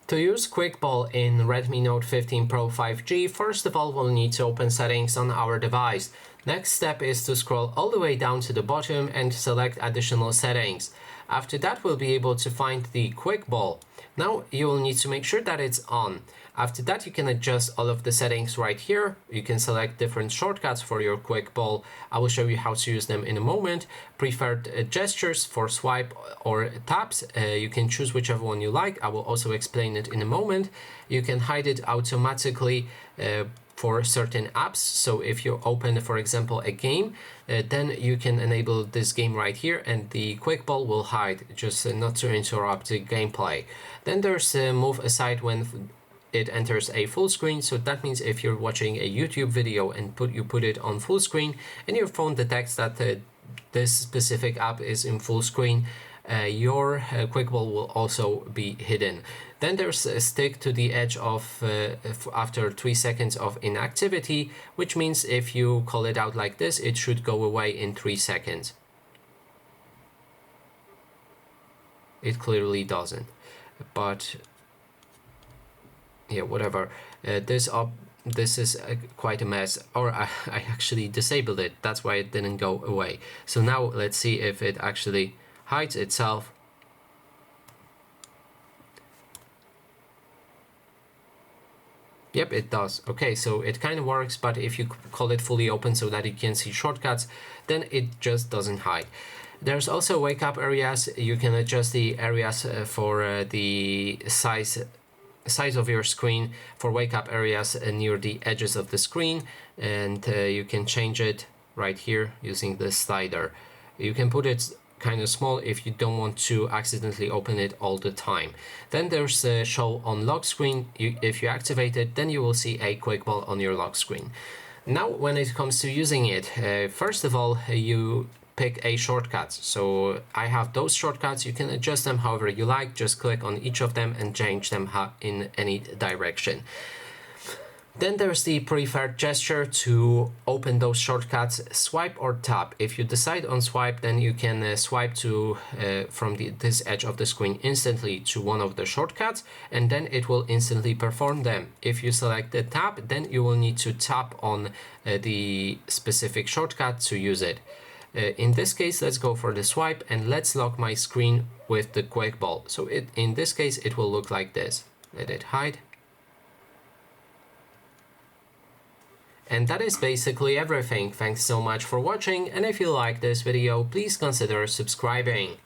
To use Quick Ball in Redmi Note 15 Pro 5G, first of all we'll need to open settings on our device. Next step is to scroll all the way down to the bottom and select additional settings. After that we'll be able to find the Quick Ball. Now you will need to make sure that it's on. After that you can adjust all of the settings right here. You can select different shortcuts for your Quick Ball. I will show you how to use them in a moment. Preferred gestures for swipe or taps. You can choose whichever one you like. I will also explain it in a moment. You can hide it automatically for certain apps. So if you open, for example, a game, then you can enable this game right here and the Quick Ball will hide, just not to interrupt the gameplay. Then there's move aside when it enters a full screen. So that means if you're watching a YouTube video and you put it on full screen and your phone detects that this specific app is in full screen, your Quick Ball will also be hidden. Then there's a stick to the edge of after 3 seconds of inactivity, which means if you call it out like this, it should go away in 3 seconds. It clearly doesn't, but yeah, whatever. This is quite a mess, or I actually disabled it, that's why it didn't go away. So now let's see if it actually hides itself. Yep, it does. Okay, so it kind of works, but if you call it fully open so that you can see shortcuts, then it just doesn't hide. There's also wake up areas. You can adjust the areas for the size of your screen for wake up areas near the edges of the screen, and you can change it right here using the slider. You can put it kind of small if you don't want to accidentally open it all the time. Then there's a show on lock screen. If you activate it, then you will see a Quick Ball on your lock screen. Now when it comes to using it, first of all you pick a shortcut. So I have those shortcuts. You can adjust them however you like. Just click on each of them and change them in any direction. Then there's the preferred gesture to open those shortcuts, swipe or tap. If you decide on swipe, then you can swipe to from this edge of the screen instantly to one of the shortcuts, and then it will instantly perform them. If you select the tap, then you will need to tap on the specific shortcut to use it. In this case, let's go for the swipe and let's lock my screen with the Quick Ball. So in this case, it will look like this. Let it hide. And that is basically everything. Thanks so much for watching, and if you like this video, please consider subscribing.